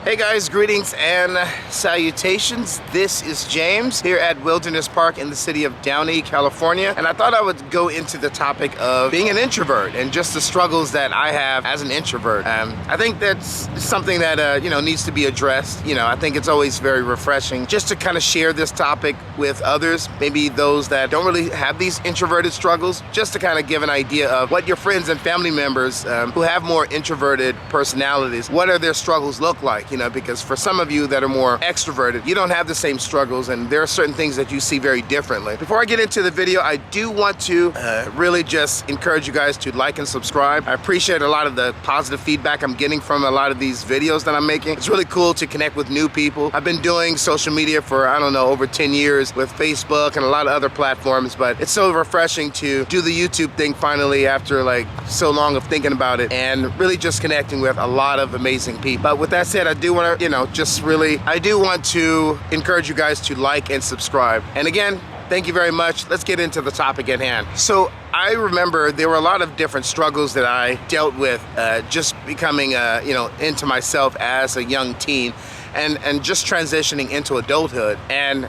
Hey guys, greetings and salutations. This is James here at Wilderness Park in the city of Downey, California. And I thought I would go into the topic of being an introvert and just the struggles that I have as an introvert. I think that's something that, needs to be addressed. I think it's always very refreshing just to kind of share this topic with others, maybe those that don't really have these introverted struggles, just to kind of give an idea of what your friends and family members who have more introverted personalities, what are their struggles look like. Because for some of you that are more extroverted, you don't have the same struggles and there are certain things that you see very differently. Before I get into the video, I do want to really just encourage you guys to like and subscribe. I appreciate a lot of the positive feedback I'm getting from a lot of these videos that I'm making. It's really cool to connect with new people. I've been doing social media for, over 10 years with Facebook and a lot of other platforms, but it's so refreshing to do the YouTube thing finally after so long of thinking about it and really just connecting with a lot of amazing people. But with that said, I do want to, I do want to encourage you guys to like and subscribe. And again, thank you very much. Let's get into the topic at hand. So I remember there were a lot of different struggles that I dealt with just becoming, into myself as a young teen and just transitioning into adulthood. And,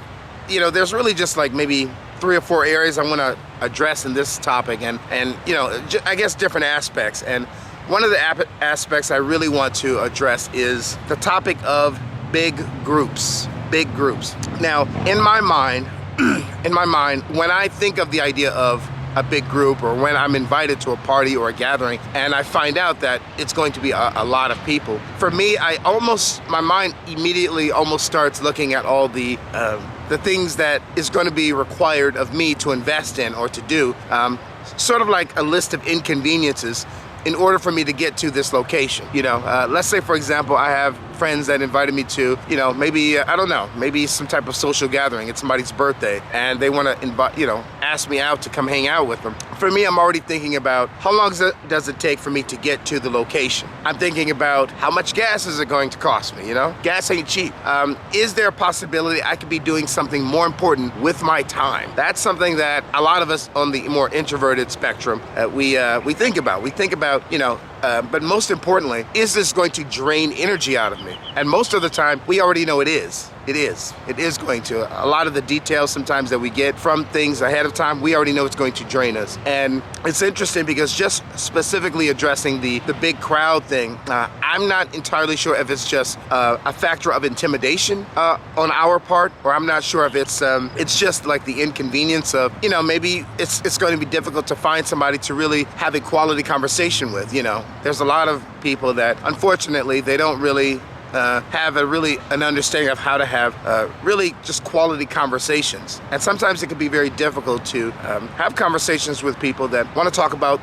there's really just maybe 3 or 4 areas I want to address in this topic and I guess different aspects. And one of the aspects I really want to address is the topic of big groups. Now, in my mind, when I think of the idea of a big group, or when I'm invited to a party or a gathering and I find out that it's going to be a lot of people, for me, my mind immediately almost starts looking at all the things that is going to be required of me to invest in or to do, sort of like a list of inconveniences in order for me to get to this location. Let's say, for example, I have friends that invited me to, maybe some type of social gathering. It's somebody's birthday and they want to ask me out to come hang out with them. For me, I'm already thinking about how long does it take for me to get to the location. I'm thinking about how much gas is it going to cost me, Gas ain't cheap. Is there a possibility I could be doing something more important with my time? That's something that a lot of us on the more introverted spectrum, we think about. We think about, but most importantly, is this going to drain energy out of me? And most of the time, we already know it is. It is going to. A lot of the details sometimes that we get from things ahead of time, we already know it's going to drain us. And it's interesting because just specifically addressing the big crowd thing, I'm not entirely sure if it's just a factor of intimidation on our part, or I'm not sure if it's just like the inconvenience of, maybe it's going to be difficult to find somebody to really have a quality conversation with. There's a lot of people that unfortunately they don't really have an understanding of how to have really just quality conversations. And sometimes it can be very difficult to have conversations with people that want to talk about,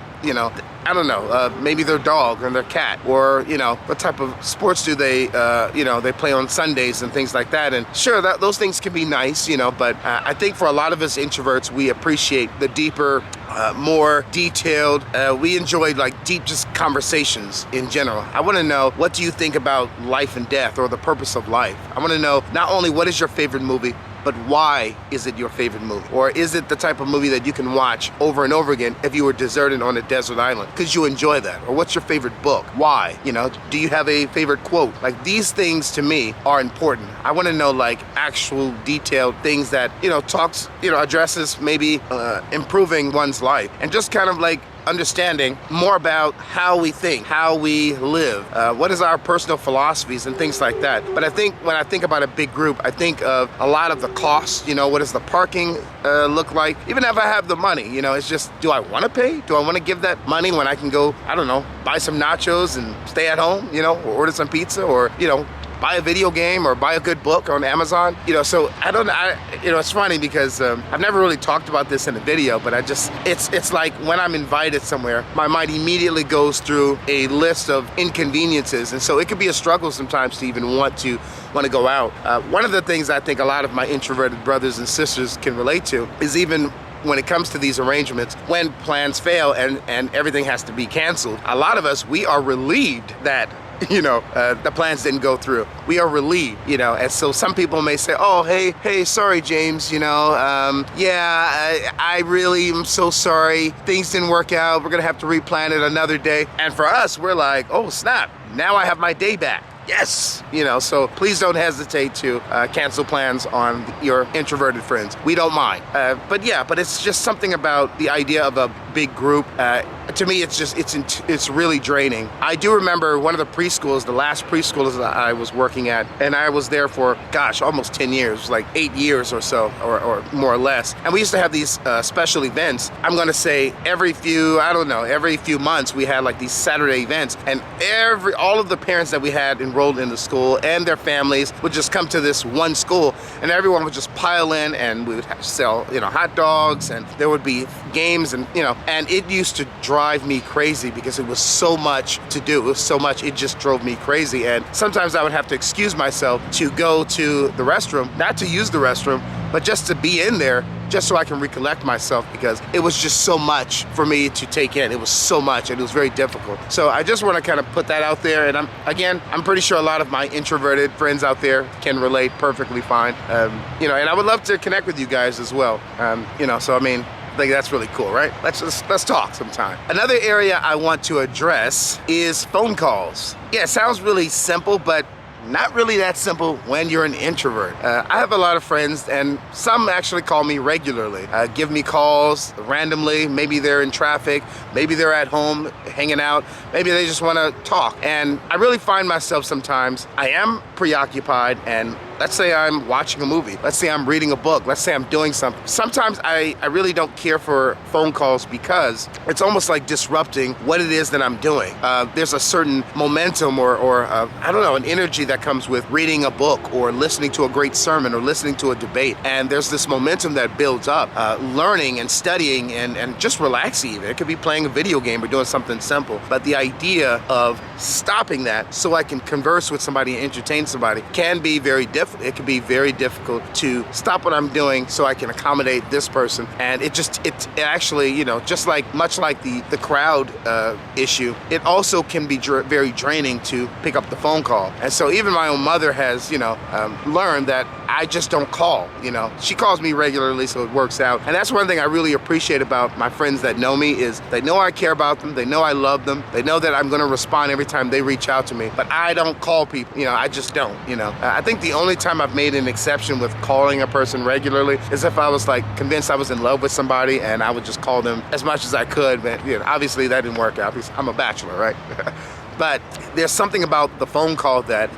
maybe their dog or their cat, or, what type of sports do they, they play on Sundays and things like that. And sure, those things can be nice, but I think for a lot of us introverts, we appreciate the deeper, more detailed, we enjoy deep just conversations in general. I want to know, what do you think about life and death or the purpose of life? I want to know not only what is your favorite movie, but why is it your favorite movie? Or is it the type of movie that you can watch over and over again if you were deserted on a desert island? Because you enjoy that. Or what's your favorite book? Why? Do you have a favorite quote? These things to me are important. I want to know actual detailed things that, addresses maybe improving one's life. And just kind of understanding more about how we think, how we live, what is our personal philosophies and things like that. But I think when I think about a big group, I think of a lot of the costs, what does the parking look like? Even if I have the money, it's just, do I want to pay? Do I want to give that money when I can go, buy some nachos and stay at home, or order some pizza, or, buy a video game or buy a good book on Amazon? So it's funny because I've never really talked about this in a video, but it's like when I'm invited somewhere, my mind immediately goes through a list of inconveniences. And so it could be a struggle sometimes to even want to go out. One of the things I think a lot of my introverted brothers and sisters can relate to is even when it comes to these arrangements, when plans fail and everything has to be canceled, a lot of us, we are relieved that the plans didn't go through. We are relieved, and so some people may say, oh, hey, sorry, James, I really am so sorry. Things didn't work out. We're gonna have to replan it another day. And for us, we're like, oh, snap. Now I have my day back. yes, so please don't hesitate to cancel plans on your introverted friends. We don't mind. But it's just something about the idea of a big group. To me, it's really draining. I do remember one of the last preschools that I was working at, and I was there for, gosh, almost 10 years, like 8 years or so, or more or less. And we used to have these special events. I'm gonna say every few months we had like these Saturday events, and all of the parents that we had enrolled in the school and their families would just come to this one school, and everyone would just pile in, and we would sell, hot dogs, and there would be games, and it used to drive me crazy because it was so much to do. It was so much, it just drove me crazy. And sometimes I would have to excuse myself to go to the restroom, not to use the restroom, but just to be in there, just so I can recollect myself, because it was just so much for me to take in. It was so much, and it was very difficult. So I just want to kind of put that out there, and I'm pretty sure a lot of my introverted friends out there can relate perfectly fine. And I would love to connect with you guys as well. So I think that's really cool, right? Let's talk sometime. Another area I want to address is phone calls. Yeah, it sounds really simple, but not really that simple when you're an introvert. I have a lot of friends, and some actually call me regularly, give me calls randomly. Maybe they're in traffic, maybe they're at home hanging out, maybe they just want to talk. And I really find myself sometimes, I am preoccupied, and let's say I'm watching a movie, let's say I'm reading a book, let's say I'm doing something. Sometimes I really don't care for phone calls because it's almost like disrupting what it is that I'm doing. There's a certain momentum or I don't know, an energy that comes with reading a book or listening to a great sermon or listening to a debate. And there's this momentum that builds up, learning and studying and just relaxing even. It could be playing a video game or doing something simple. But the idea of stopping that so I can converse with somebody and entertain somebody can be very difficult. It can be very difficult to stop what I'm doing so I can accommodate this person. And it actually, much like the crowd issue, it also can be very draining to pick up the phone call. And so even my own mother has, learned that I just don't call. She calls me regularly, so it works out. And that's one thing I really appreciate about my friends that know me, is they know I care about them, they know I love them, they know that I'm gonna respond every time they reach out to me. But I don't call people, I just don't. I think the only time I've made an exception with calling a person regularly is if I was convinced I was in love with somebody, and I would just call them as much as I could. But obviously that didn't work out because I'm a bachelor, right? But there's something about the phone call that,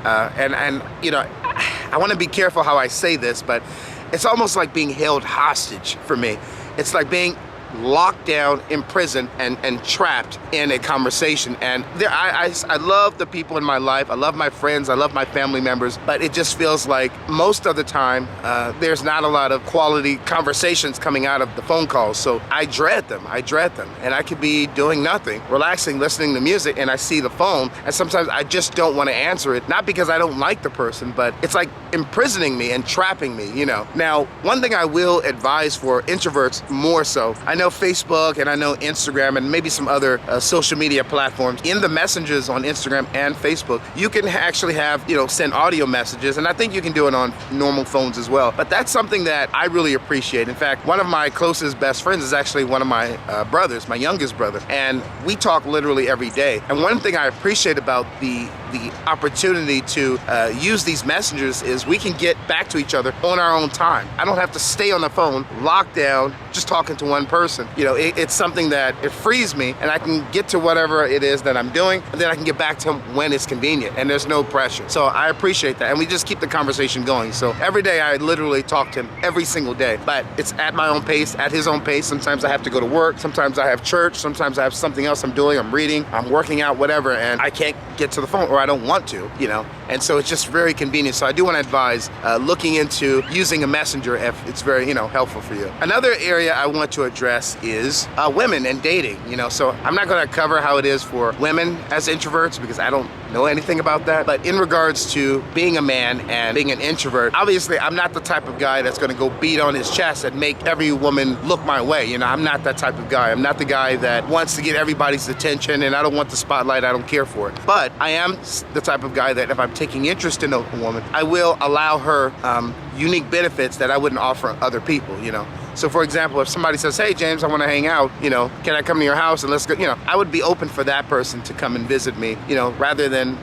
I want to be careful how I say this, but it's almost like being held hostage for me. It's like being locked down, imprisoned, and trapped in a conversation. And I love the people in my life. I love my friends. I love my family members. But it just feels like most of the time, there's not a lot of quality conversations coming out of the phone calls. So I dread them. And I could be doing nothing, relaxing, listening to music, and I see the phone. And sometimes I just don't want to answer it. Not because I don't like the person, but it's like imprisoning me and trapping me, Now, one thing I will advise for introverts more so, I know Facebook and I know Instagram and maybe some other social media platforms. In the messages on Instagram and Facebook, you can actually have, send audio messages, and I think you can do it on normal phones as well. But that's something that I really appreciate. In fact, one of my closest best friends is actually one of my brothers, my youngest brother, and we talk literally every day. And one thing I appreciate about the opportunity to use these messengers is we can get back to each other on our own time. I don't have to stay on the phone, locked down, just talking to one person. It's something that it frees me, and I can get to whatever it is that I'm doing, and then I can get back to him when it's convenient, and there's no pressure. So I appreciate that, and we just keep the conversation going. So every day I literally talk to him every single day, but it's at my own pace, at his own pace. Sometimes I have to go to work, sometimes I have church, sometimes I have something else I'm doing, I'm reading, I'm working out, whatever, and I can't get to the phone, or I don't want to, and so it's just very convenient. So I do want to advise looking into using a messenger if it's very, helpful for you. Another area I want to address is women and dating, so I'm not going to cover how it is for women as introverts because I don't know anything about that. But in regards to being a man and being an introvert, obviously I'm not the type of guy that's going to go beat on his chest and make every woman look my way. I'm not that type of guy. I'm not the guy that wants to get everybody's attention, and I don't want the spotlight. I don't care for it. But I am the type of guy that if I'm taking interest in a woman, I will allow her unique benefits that I wouldn't offer other people, So for example, if somebody says, hey James, I want to hang out, can I come to your house and let's go, I would be open for that person to come and visit me, rather than,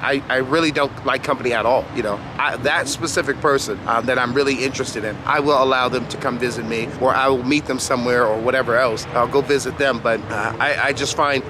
I really don't like company at all. That specific person that I'm really interested in, I will allow them to come visit me, or I will meet them somewhere or whatever else. I'll go visit them. But I just find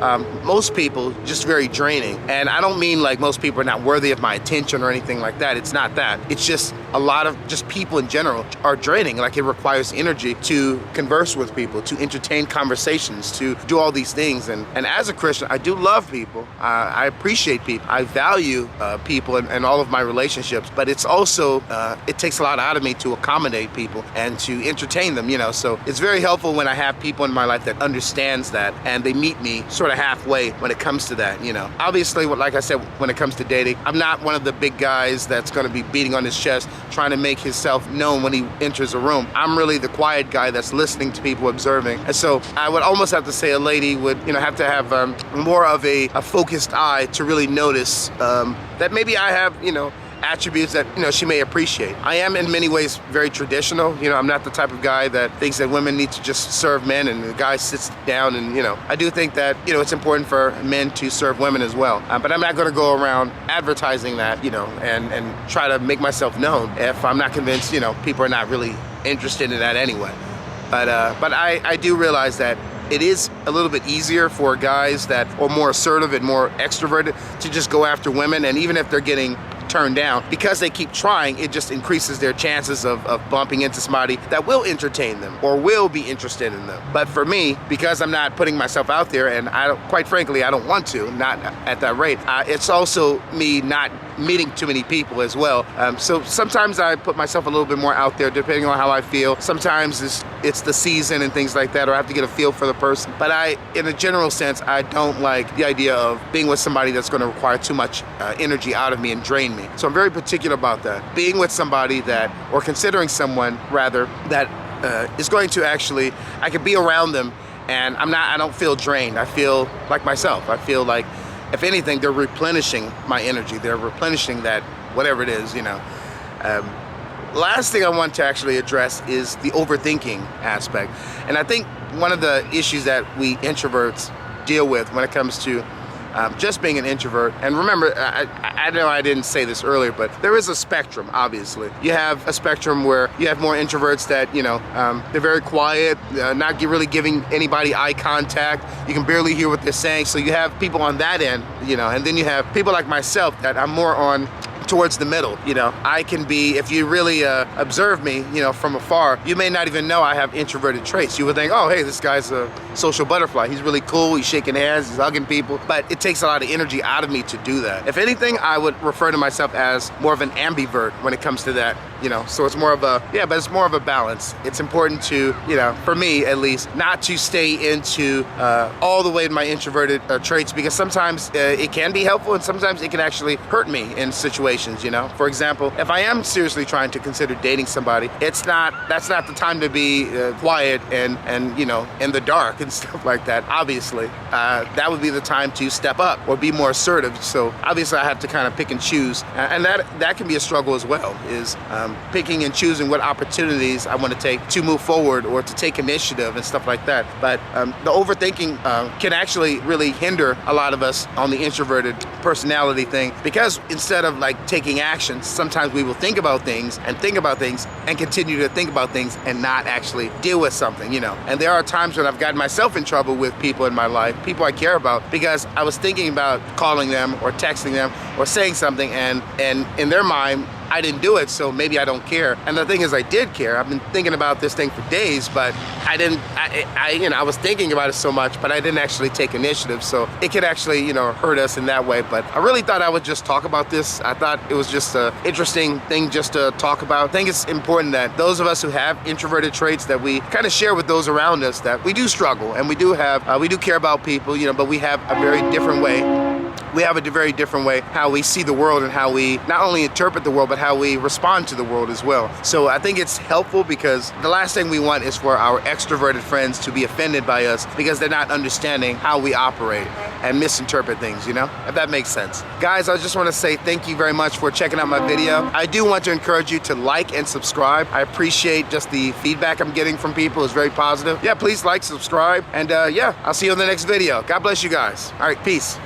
most people just very draining. And I don't mean like most people are not worthy of my attention or anything like that. It's not that. It's just a lot of just people in general are draining. Like, it requires energy to converse with people, to entertain conversations, to do all these things. And as a Christian, I do love people. I appreciate people. I value people and all of my relationships. But it's also, it takes a lot out of me to accommodate people and to entertain them, So it's very helpful when I have people in my life that understands that, and they meet me sort of halfway when it comes to that, Obviously, like I said, when it comes to dating, I'm not one of the big guys that's going to be beating on his chest, trying to make himself known when he enters a room. I'm really the quiet guy that's listening to people, observing. And so I would almost have to say a lady would, have to have more of a focused eye to really notice that maybe I have, attributes that she may appreciate. I am in many ways very traditional. I'm not the type of guy that thinks that women need to just serve men and the guy sits down, and I do think that it's important for men to serve women as well. But I'm not going to go around advertising that, and try to make myself known if I'm not convinced people are not really interested in that anyway. But I do realize that it is a little bit easier for guys that are more assertive and more extroverted to just go after women, and even if they're getting turned down, because they keep trying, it just increases their chances of bumping into somebody that will entertain them or will be interested in them. But for me, because I'm not putting myself out there, and quite frankly, I don't want to, not at that rate, it's also me not meeting too many people as well. So sometimes I put myself a little bit more out there depending on how I feel. Sometimes it's the season and things like that, or I have to get a feel for the person. But in a general sense, I don't like the idea of being with somebody that's going to require too much energy out of me and drain me. So I'm very particular about that. Being with somebody or considering someone rather, that is going to actually, I can be around them and I don't feel drained. I feel like myself. I feel like, if anything, they're replenishing my energy. They're replenishing that, whatever it is, Last thing I want to actually address is the overthinking aspect. And I think one of the issues that we introverts deal with when it comes to just being an introvert, and remember, I know I didn't say this earlier, but there is a spectrum, obviously. You have a spectrum where you have more introverts that, they're very quiet, not really giving anybody eye contact. You can barely hear what they're saying. So you have people on that end, and then you have people like myself that I'm more on towards the middle. I can be, if you really observe me, from afar, you may not even know I have introverted traits. You would think, oh, hey, this guy's a social butterfly. He's really cool. He's shaking hands. He's hugging people. But it takes a lot of energy out of me to do that. If anything, I would refer to myself as more of an ambivert when it comes to that. So it's more of but it's more of a balance. It's important to, for me at least, not to stay into all the way to my introverted traits, because sometimes it can be helpful and sometimes it can actually hurt me in situations. For example, if I am seriously trying to consider dating somebody, that's not the time to be quiet and in the dark and stuff like that. Obviously, that would be the time to step up or be more assertive. So obviously I have to kind of pick and choose, and that can be a struggle as well, is picking and choosing what opportunities I want to take to move forward or to take initiative and stuff like that. But the overthinking can actually really hinder a lot of us on the introverted personality thing, because instead of like taking action, sometimes we will think about things and continue to think about things and not actually deal with something, And there are times when I've gotten myself in trouble with people in my life, people I care about, because I was thinking about calling them or texting them or saying something, and in their mind, I didn't do it, so maybe I don't care. And the thing is, I did care. I've been thinking about this thing for days, but I was thinking about it so much, but I didn't actually take initiative. So it could actually, hurt us in that way. But I really thought I would just talk about this. I thought it was just an interesting thing just to talk about. I think it's important that those of us who have introverted traits, that we kind of share with those around us that we do struggle and we do care about people, but we have a very different way we have a very different way how we see the world and how we not only interpret the world, but how we respond to the world as well. So I think it's helpful because the last thing we want is for our extroverted friends to be offended by us because they're not understanding how we operate and misinterpret things, you know, if that makes sense. Guys, I just want to say thank you very much for checking out my video. I do want to encourage you to like and subscribe. I appreciate just the feedback I'm getting from people. It's very positive. Yeah, please like, subscribe, and yeah, I'll see you in the next video. God bless you guys. All right, peace.